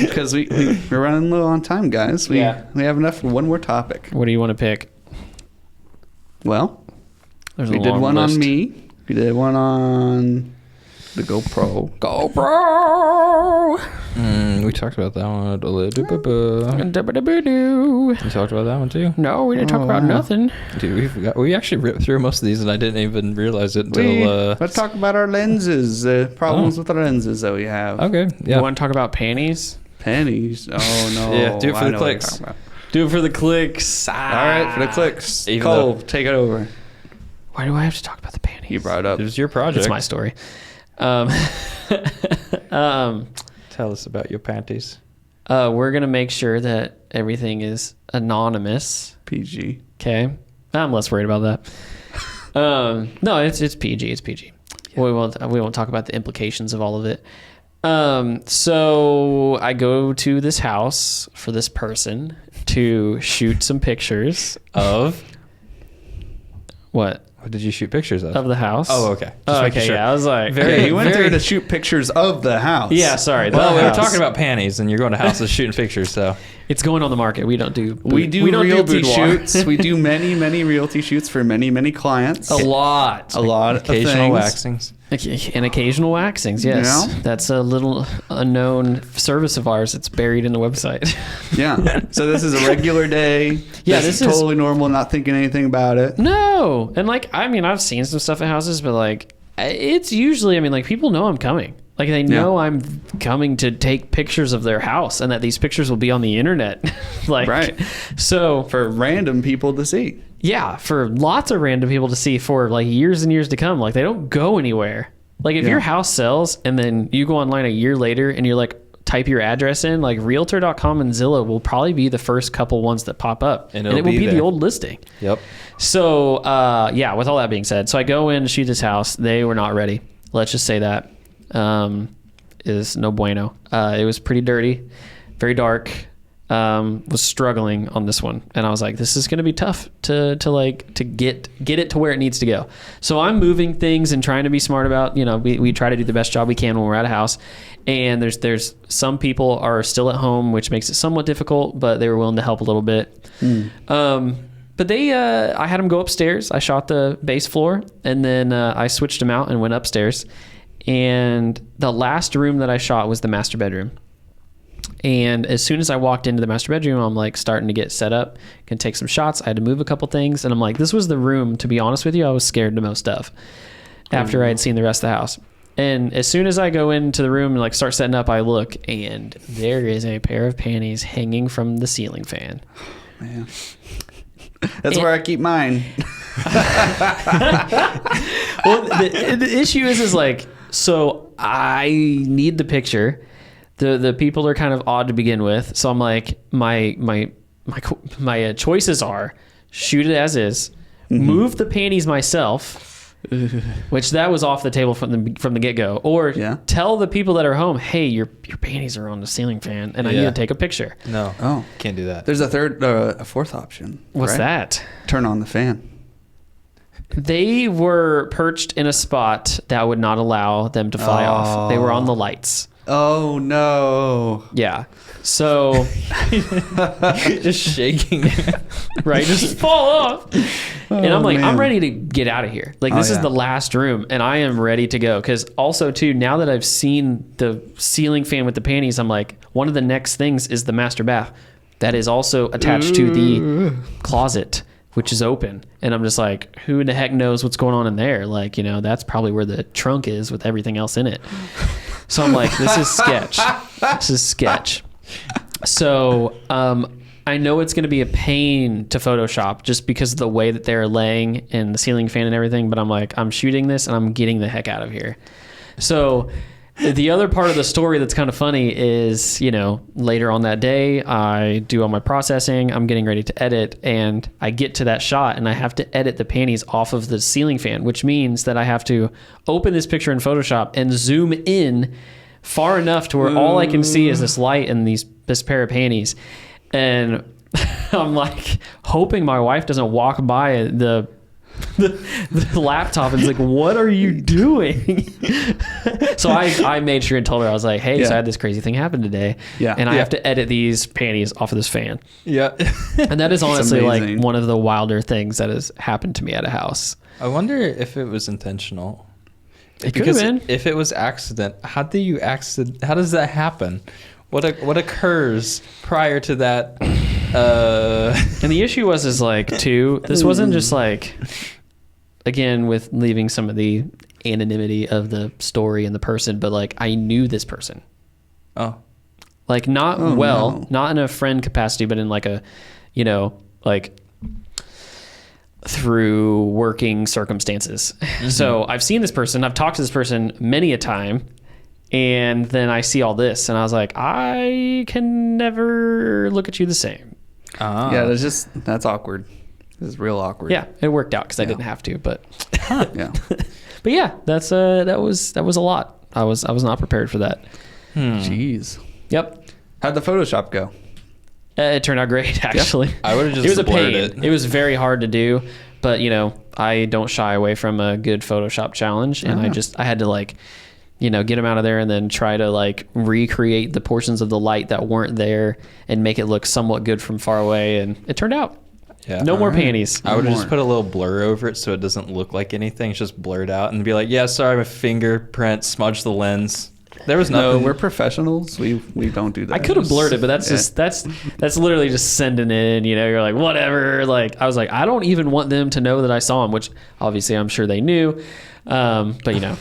Because we're running low on time, guys. We have enough for one more topic. What do you want to pick? Well, There's we a did long one list. on me. We did one on the GoPro. We talked about that one. We talked about that one too. No, we didn't talk about nothing. Dude, we actually ripped through most of these, and I didn't even realize it until. Let's talk about our lenses, the problems with the lenses that we have. Okay, yeah. You want to talk about panties? Pennies. Oh, no. Yeah, do it for I the know what you're clicks. talking about. Do it for the clicks. All right, for the clicks. Even Cole, though- take it over. Why do I have to talk about the panties? You brought it up. It was your project. It's my story. Tell us about your panties. We're gonna make sure that everything is anonymous. PG. Okay, I'm less worried about that. No, it's PG. It's PG. Yeah. We won't talk about the implications of all of it. So I go to this house for this person to shoot some pictures Of? What What did you shoot pictures of? of the house? Oh, okay. Just Oh, making okay. sure. Yeah, I was like, Yeah, you went there to shoot pictures of the house. Yeah, sorry. Well, the we were house. talking about panties, and you're going to houses shooting pictures, so. It's going on the market. We don't do. We do realty shoots. We do many, many realty shoots for many, many clients. A lot. A lot of Occasional things. waxings. And occasional waxings, yes. Yeah. That's a little unknown service of ours. It's buried in the website. Yeah. So this is a regular day. Yeah, this is this is- totally normal, not thinking anything about it. No. And like, I mean, I've seen some stuff at houses, but like, it's usually, I mean, like, people know I'm coming. Like, they know I'm coming to take pictures of their house and that these pictures will be on the internet. Like, Right. So, For random people to see. yeah, for lots of random people to see for like years and years to come. Like, they don't go anywhere. Like, if Yeah. your house sells and then you go online a year later and you're like, type your address in, like realtor.com and Zillow will probably be the first couple ones that pop up. And And it it'll will be be the there. old listing. Yep. So, yeah, with all that being said, so I go in to shoot this house. They were not ready. Let's just say that is no bueno. It was pretty dirty, very dark. Was struggling on this one, and I was like, this is going to be tough to get it to where it needs to go. So I'm moving things and trying to be smart about, we try to do the best job we can when we're at a house. And there's some people are still at home, which makes it somewhat difficult, but they were willing to help a little bit. But I had them go upstairs. I shot the base floor, and then I switched them out and went upstairs. And the last room that I shot was the master bedroom. And as soon as I walked into the master bedroom, I'm like starting to get set up, can take some shots. I had to move a couple things, and I'm like, this was the room, to be honest with you, I was scared the most of after I had seen the rest of the house. And as soon as I go into the room and like start setting up, I look, and there is a pair of panties hanging from the ceiling fan. Man. That's where I keep mine. Well, the issue is like, so I need the picture. The people are kind of odd to begin with, so I'm like, my choices are shoot it as is, move the panties myself, which that was off the table from the get go, or tell the people that are home, hey, your panties are on the ceiling fan, and I need to take a picture. No. Oh, Can't do that. there's a fourth option. What's right? that? Turn on the fan. They were perched in a spot that would not allow them to fly off. They were on the lights. Oh no! Yeah. So Just shaking. right, just fall off. And I'm like, man. I'm ready to get out of here. Like, this is the last room, and I am ready to go. Because also, too, now that I've seen the ceiling fan with the panties, I'm like, one of the next things is the master bath that is also attached to the closet, which is open. And I'm just like, who the heck knows what's going on in there? Like, that's probably where the trunk is with everything else in it. So I'm like, this is sketch. This is sketch. So I know it's going to be a pain to Photoshop just because of the way that they're laying and the ceiling fan and everything. But I'm like, I'm shooting this and I'm getting the heck out of here. So the other part of the story that's kind of funny is, later on that day, I do all my processing. I'm getting ready to edit, and I get to that shot, and I have to edit the panties off of the ceiling fan, which means that I have to open this picture in Photoshop and zoom in far enough to where all I can see is this light and this pair of panties. And I'm like hoping my wife doesn't walk by the the laptop and is like, what are you doing? So I made sure and told her, I was like, hey, so I had this crazy thing happen today. Yeah. And I have to edit these panties off of this fan. Yeah. And that is honestly like amazing. one of the wilder things that has happened to me at a house. I wonder if it was intentional. It could have been. If it was accident, how does that happen? What occurs prior to that? And the issue was this wasn't just like, again, with leaving some of the anonymity of the story and the person, but like I knew this person. Oh. Like not no. not in a friend capacity, but in like a, you know, like through working circumstances. Mm-hmm. So I've seen this person, I've talked to this person many a time, and then I see all this and I was like, I can never look at you the same. Yeah, that's awkward. This is real awkward. Yeah, it worked out because I didn't have to, but Yeah. but yeah, that was a lot. I was not prepared for that. Jeez. Yep. How'd the Photoshop go? It turned out great, actually. I would've just It was a blurred pain. it. It was very hard to do, but you know, I don't shy away from a good Photoshop challenge, and I had to like, you know, get them out of there and then try to like recreate the portions of the light that weren't there and make it look somewhat good from far away, and it turned out. Yeah. No more panties. I would have just more. put a little blur over it so it doesn't look like anything. It's just blurred out and be like, yeah, sorry, my fingerprint smudged the lens. There was No, nothing. we're professionals. We don't do that. I could have blurred it, but that's just that's literally just sending it in. You know, you're like whatever. Like I was like, I don't even want them to know that I saw him, which obviously I'm sure they knew. But you know,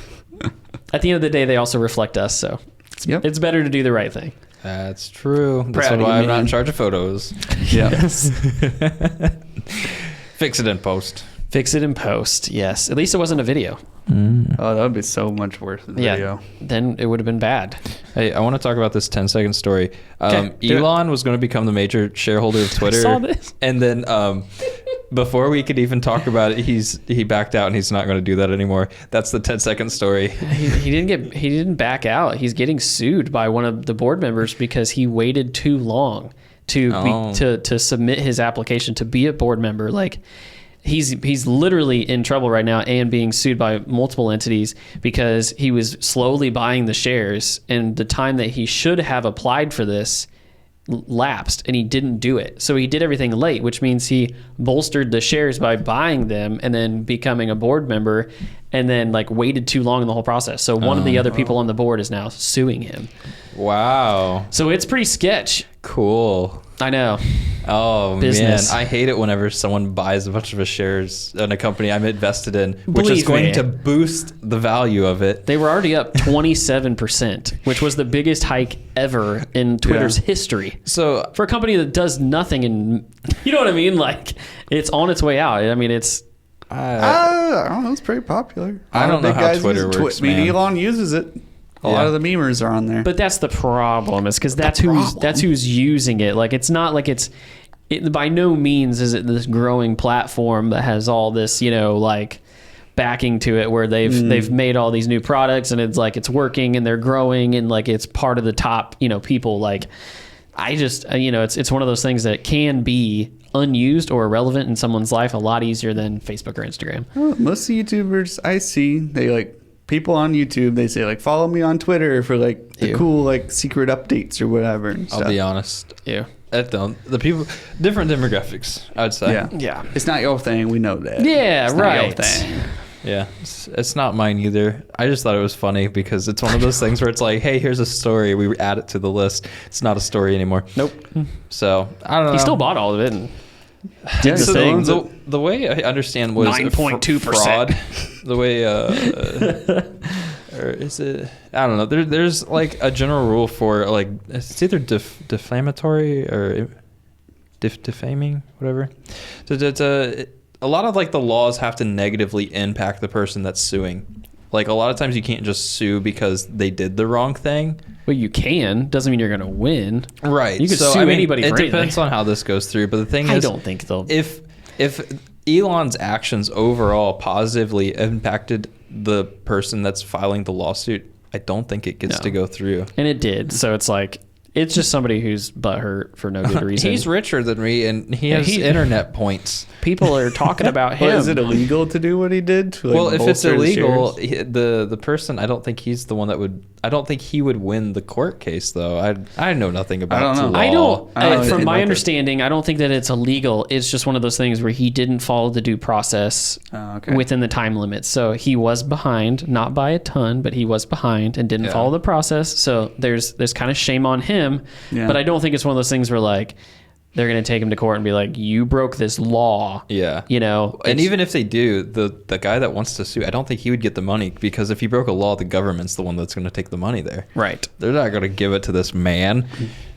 at the end of the day, they also reflect us, so it's better to do the right thing. That's true. That's Proud of why you, I'm not in man. charge of photos. Yes. Fix it in post. Fix it in post. Yes, at least it wasn't a video. Oh, that would be so much worse than video. Then it would have been bad. Hey, I want to talk about this 10-second story. Okay, do Elon was going to become the major shareholder of Twitter. saw this. And then before we could even talk about it, he backed out and he's not going to do that anymore. That's the 10-second story. He didn't back out. He's getting sued by one of the board members because he waited too long to submit his application to be a board member. Like he's literally in trouble right now and being sued by multiple entities because he was slowly buying the shares, and the time that he should have applied for this lapsed and he didn't do it. So he did everything late, which means he bolstered the shares by buying them and then becoming a board member, and then like waited too long in the whole process. So one of the other people on the board is now suing him. Wow. So it's pretty sketch. Cool. I know. Oh, Business. man. I hate it whenever someone buys a bunch of shares in a company I'm invested in, which Believe is going me. to boost the value of it. They were already up 27%, which was the biggest hike ever in Twitter's history. So For a company that does nothing, and you know what I mean? Like, it's on its way out. I mean, it's... I don't know. It's pretty popular. I don't know how Twitter works, I mean, man. Elon uses it. A lot of the memers are on there. But that's the problem, is because that's who's using it. Like, it's not like it by no means is it this growing platform that has all this, you know, like backing to it, where they've made all these new products and it's like it's working and they're growing and like it's part of the top, you know, people. Like, I just, you know, it's one of those things that can be unused or irrelevant in someone's life a lot easier than Facebook or Instagram. Well, most of the YouTubers I see, they like people on YouTube. They say like, follow me on Twitter for like the cool like secret updates or whatever. And I'll stuff. be honest. Yeah. The people, different demographics, I'd say. Yeah, it's not your thing. We know that. Yeah, It's not right. your thing. Yeah, it's not mine either. I just thought it was funny because it's one of those things where it's like, hey, here's a story. We add it to the list. It's not a story anymore. Nope. So, I don't know. He still bought all of it. And Yeah, the so thing. The way I understand was 9.2%. fraud. The way, or is it? I don't know. There's like a general rule for like it's either defamatory or defaming, whatever. A lot of like the laws have to negatively impact the person that's suing. Like a lot of times you can't just sue because they did the wrong thing. Well, you can. Doesn't mean you're going to win. Right. You can sue anybody for It depends anything. on how this goes through. But the thing I is, don't think they'll. if Elon's actions overall positively impacted the person that's filing the lawsuit, I don't think it gets to go through. And it did. So it's like, It's just somebody who's butthurt for no good reason. He's richer than me, and he has internet points. People are talking about him. Well, is it illegal to do what he did? To, like, Well, if it's bolster his illegal, shares? the person, I don't think he's the one that would. I don't think he would win the court case, though. I know nothing about. I don't know. law. I don't. I don't From think my like understanding, I don't think that it's illegal. It's just one of those things where he didn't follow the due process Okay. within the time limit. So he was behind, not by a ton, but he was behind and didn't Yeah. follow the process. So there's kind of shame on him. Yeah. But I don't think it's one of those things where like they're going to take him to court and be like, you broke this law. Yeah. You know, And it's- even if they do, the guy that wants to sue, I don't think he would get the money because if he broke a law, the government's the one that's going to take the money there. right. They're not going to give it to this man.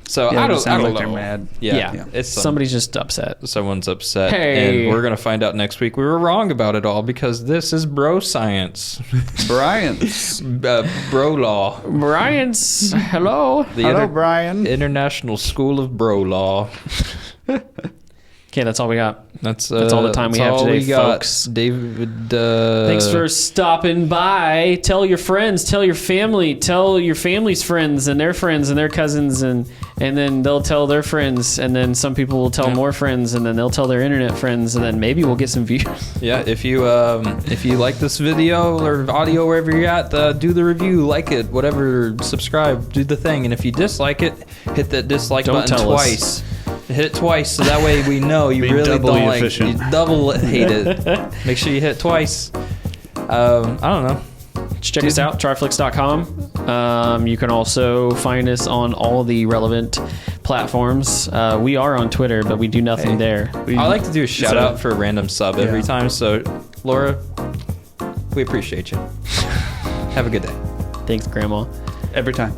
So Yeah, I it don't, sounds I don't like know. they're mad. Yeah, it's somebody's just upset. someone's upset, Hey. and we're gonna find out next week we were wrong about it all because this is bro science, Brian's. bro law, Brian's, hello. the Hello, Brian. International School of Bro Law. Okay, that's all we got. That's all the time we that's have all today, we got. folks. David, Thanks for stopping by. Tell your friends, tell your family, tell your family's friends and their cousins, and then they'll tell their friends, and then some people will tell more friends, and then they'll tell their internet friends, and then maybe we'll get some views. Yeah, if you like this video or audio wherever you're at, do the review, like it, whatever, subscribe, do the thing, and if you dislike it, hit that dislike Don't button tell us. twice. Hit it twice so that way we know you Be really doubly don't like efficient. you double hate it. Make sure you hit it twice. I don't know. Check us out, TRIFLIX.com. You can also find us on all the relevant platforms. We are on Twitter, but we do nothing there. I like to do a shout out for a random sub every Yeah. time. So, Laura, we appreciate you. Have a good day. Thanks, Grandma. Every time.